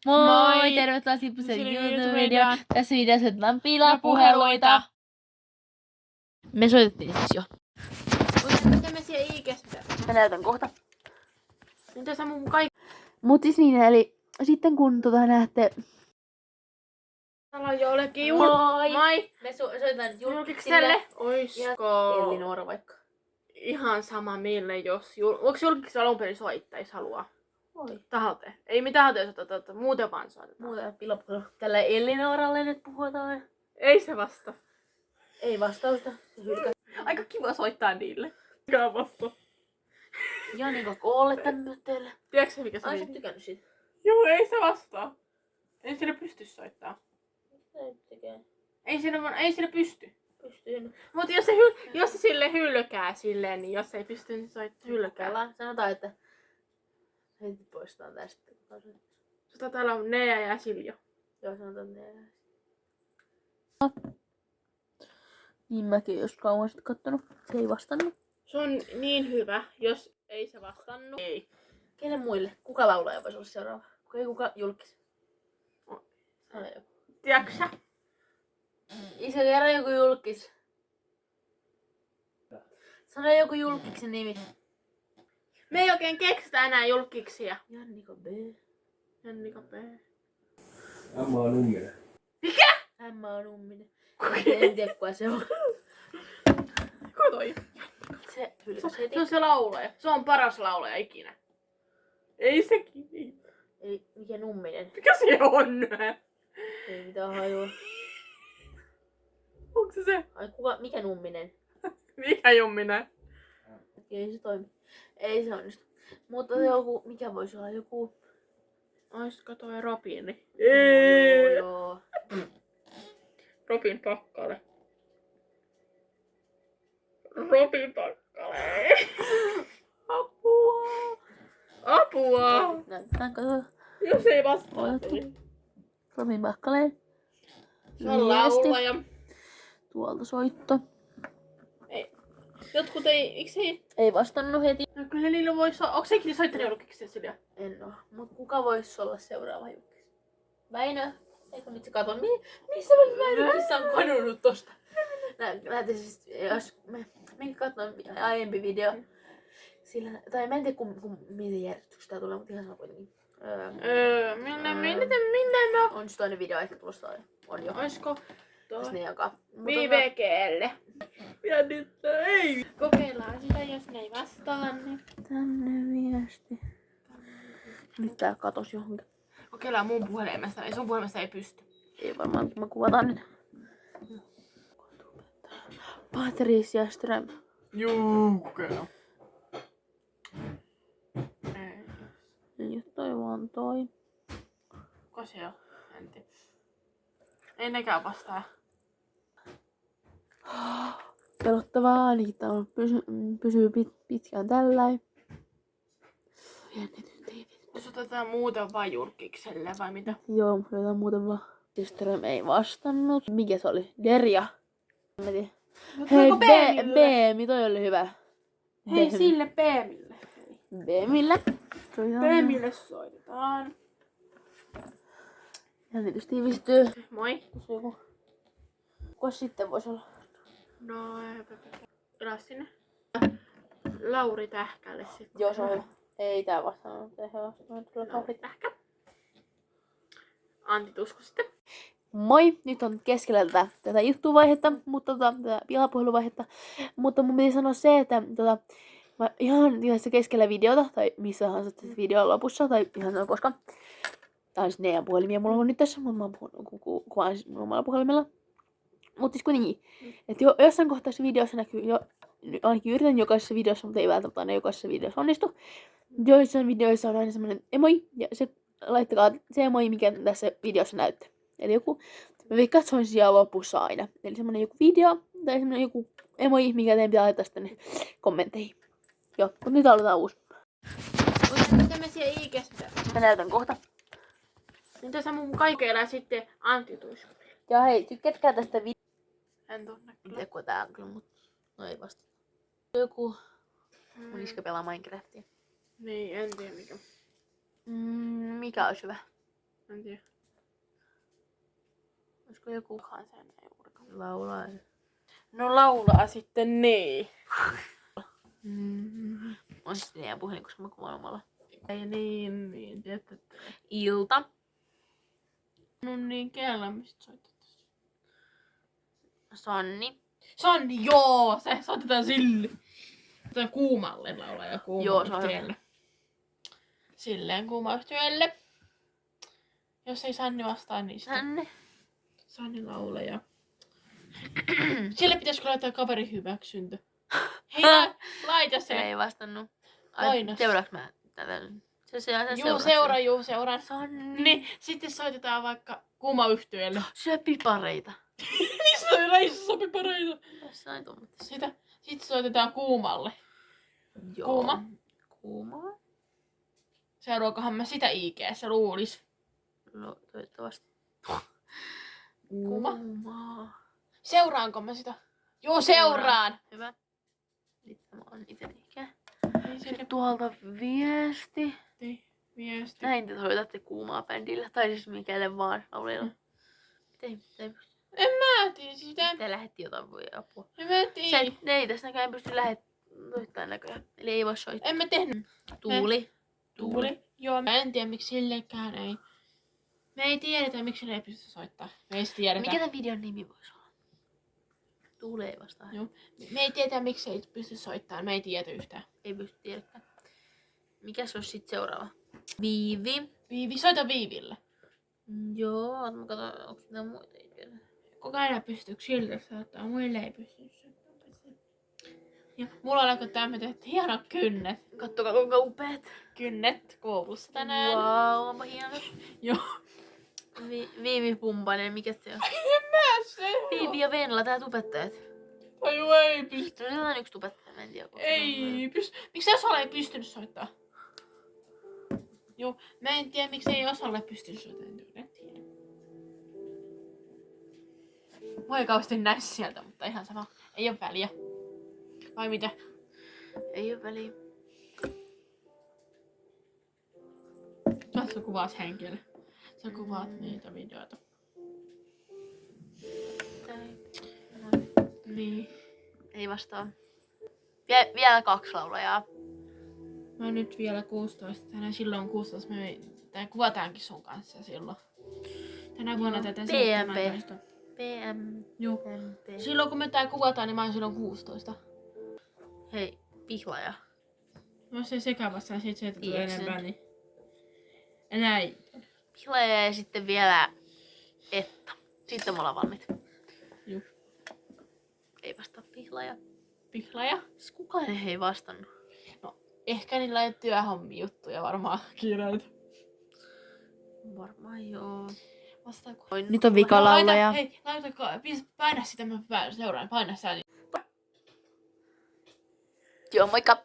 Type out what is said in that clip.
Moi! Tervetuloa Sippusen YouTube-videoon. Tässä videossa otetaan pilapuheluita. Me soitettiin siis jo. Miten me siellä iikestä? Mä näytän kohta. Niin tässä mun kaikki. Mut siis niin, eli sitten kun näette... Täällä on jollekin Moi! Me soitetaan julkikselle. Oisko? Elli-Noora vaikka. Ihan sama mille, jos onko julkikselle alun perin soittaa, jos haluaa? Oi. Tahalteen. Ei mitään haluta, muuten vaan soitetaan. Muuten pilapuhelu. Tällä Elli-Nooralle nyt puhutaan. Ei se vasta. Ei vastausta. Aika kiva soittaa niille. Mikä vasta? Janika koolle tänne teille. Tiedätkö se mikä se Ai sä on? tykännyt siitä? Joo, ei se vastaa. Ei sinne pysty soittaa. Ei tekee. Ei sinne pysty. Pystyy. Mut jos se sille hylkää silleen, niin jos ei pysty, niin soittaa hylkää. Sanotaan, että heti poistaa tästä. Täällä on Nea ja Silja. Joo, sanotaan ne. Niin mäkin jos kauan sitten kattonut. Se ei vastannut. Se on niin hyvä, jos ei se vastannut. Ei. Kelle muille? Kuka laulaja voisi olla seuraava? Kuka julkis? Sano joku. Tiedätkö sä? Isä kerran joku julkis. Sano joku julkiksen nimi. Me ei oikein keksitä enää julkiksia. Jannika B. Jannika B. Emma on Numminen. Emma on Numminen. En tiedä kuka se on. Kuka toi? Se hylkäs heti. Se on se laulaja. Se on paras laulaja ikinä. Ei sekin. Ei, mikä Numminen? Mikä se on? Ei mitään hajua. Onko se se? Ai kuka, mikä Numminen? Mikä Jumminen? Ei se toimi. Ei se onnistu. Mutta joku, mikä voisi olla joku... Oisko toi Robini? Joo. Robin Pakkale. Robin Pakkale. Apua. Apua. Näytetään, kato. Jos ei vastaa. Ohjattu. Robin Pakkaleen. Se on laulaja. Tuolta soitto. Jotkut ei. Ei vastannut heti. No kyllä niillä voisi olla. Onko se ikinä soittanut julkiksi Silja? En oo. Mut kuka voisi olla seuraava julkis? Väinö? Eikö nyt se kato? Missä Väinö on kadonnut tosta? Näette siis, jos minkä katsoin aiempi video. Sillä, tai mä en tiedä miten järjestyksessä tää tulee, mutta ihan sama kuitenkin. Minne no? On se toinen video ehkä tulossa. On jo. Oisko Jos ne jakaa. VVGlle? Ja nyt ei. Kokeillaan sitä, jos ne ei vastaa. Niin. Tänne viesti. Nyt tää katos johonkin. Kokeillaan mun puhelimesta. Ei sun puhelimesta ei pysty. Ei varmaan, kun mä kuvataan nyt. Patricia Ström. Juu, kokeillaan. Ei oo toi vaan toi. Kuka se on? En tiedä. Ei nekään vastaa. Pelottavaa, ainakin tää on pysyy pitkään tälläin. Jos otetaan muuten vaan julkikselle vai mitä? Joo, jotain muuten vaan. Ström ei vastannut. Mikä se oli? Derja. Mä tiedän. Hei, Beemi, toi oli hyvä. Hei, sille Beemille. Beemille. Beemille soitetaan. Jännitys tiivistyy. Moi. Kuka sitten voisi olla? No, elä sinne. Lauri Tähkälle sitten. Joo, se on hyvä. Ei tää vastannut. Lauri Tähkä. Antti Tusko sitten. Moi! Nyt on keskellä tätä juttuvaihetta, mutta tätä pilapuheluvaihetta. Mutta mun piti sanoa se, että mä ihan tässä keskellä videota, tai missä tahansa tässä videon lopussa, tai ihan noin koska. Tää on siis Nean puhelimia mulla on nyt tässä, mutta mä kuvaan siis omalla puhelimella. Mutta siis kuitenkin, että jossain kohtaa tässä videossa näkyy ainakin yritän jokaisessa videossa, mutta ei välttämättä aina jokaisessa videossa onnistu. Joissain videoissa on aina semmonen emoi, ja se laittakaa se emoi, mikä tässä videossa näyttää. Eli joku, mä veikkaan, että se on siellä lopussa aina. Eli semmonen joku video, tai semmonen joku emoi, mikä teidän pitää laittaa tänne kommentteihin. Joo, mutta nyt aloitetaan uusi. Miten me siellä iikestä? Mä näytän kohta. Niin tässä mun kaikilla sitten Antti Tusko. Ja hei, tykkäätkää tästä videosta. En tunne En kyllä. tiedä, kun tää on kyllä, mutta no ei vasta. Joku mun iskä pelaa Minecraftia. Niin, en tiedä mikä. Mikä olisi hyvä? En tiedä. Olisiko jokukaan sen ei juurikaan. Laulaa. No laulaa sitten niin. On sitten meidän puhelin, koska mä kuvaan omalla. Ei niin, tiedätkö. Ilta. No niin, kellä mistä soitetaan? Sanni. Sanni, joo, se soitetaan sille. Soitetaan kuumalle laulaa ja Joo, se on kuumayhtiölle. Silleen kuumayhtiölle. Jos ei Sanni vastaa, niin sitten Sanni. Sanni laulaja. Sille pitäisikö laittaa kaverin hyväksyntä? Hei, laita Se se. ei vastannut. Painas. Seuraaks mä tätä? Se Juu, seuraan. Sanni. Niin, sitten soitetaan vaikka kuumayhtiölle. Syö pipareita. Missä on reissussa pipareita? Jossain tuommoista. Sitten soitetaan kuumalle. Joo. Kuuma. Kuuma. Seuraavakohan mä sitä IG:ssä luulis. No, toivottavasti. Kuuma. Kuuma. Seuraanko mä sitä? Joo, seuraan. Hyvä. Nyt mä oon ite ikä. Ei se Tuolta viesti. viesti. Näin te soitatte kuumaa bändillä. Tai siis mikälle vaan laulilla. Miten En mä tiedä sitä. te lähetti jotain voi apua? En mä tiedä. Ne ei tässä näköjään pysty soittamaan näköjään. Eli ei voi soittaa. En mä tehnyt. Tuuli. Tuuli. Joo, mä en tiedä miksi sillekään ei. Me ei tiedetä miksi ne ei pysty soittaa. Me ei tiedetä. Mikä tämän videon nimi voisi olla? Tuuli ei vastaa. Joo. Me ei tiedetä miksi ei pysty soittamaan. Me ei tiedä yhtään. Ei pysty tiedäkään. Mikäs olisi sitten seuraava? Viivi. Viivi, soita Viiville. Joo, mä katson, onko mitä muita ideoita. Kukaan ei pysty siltä soittamaan. Muille ei pysty soittamaan. Ja mulla alkoi tämmöiset hienot kynnet. Kattokaa kuinka upeat. Kynnet koulussa tänään. Vau, onpa hienot. Joo. Viivi Pumpanen, mikä se on? Mä se. Viivi ja Venla, tää tubettajat. Ai joo, ei pysty. No se on yksi tubettaja, mä en tiedä. Ei pysty. Miksi Osalla ei pystynyt soittaa? Joo, mä en tiedä miksi ei Osalle pystynyt soittamaan. En tiedä. Voi kauheasti näy sieltä, mutta ihan sama. Ei oo väliä. Vai mitä? Ei oo väliä. Sä kuvaat henkilö. Sä kuvaat niitä videoita. Niin. Ei vastaa. Vielä 2 laulajaa. Mä oon nyt vielä 16. Tänään silloin 16. Tai kuvataankin sun kanssa silloin. Tänä vuonna tätä 17. PM. Joo. MP. Silloin kun me tää kuvataan, niin mä oon silloin 16. Hei, pihlaja. Mä se sekavassa ja sit se tulee Tiedätkö enempää, niin... Enää ei. Pihlaja ja sitten vielä Etta. Sitten me ollaan valmiit. Joo. Ei vastaa pihlaja. Pihlaja. Siis kukaan ei vastannut. Ehkä niillä ei työhommi juttuja varmaan kiireiltä. Varmaan joo. Vastaako? Nyt on vikalaulaja. Hei, paina sitä, mä seuraan. Paina sä. Joo, moikka!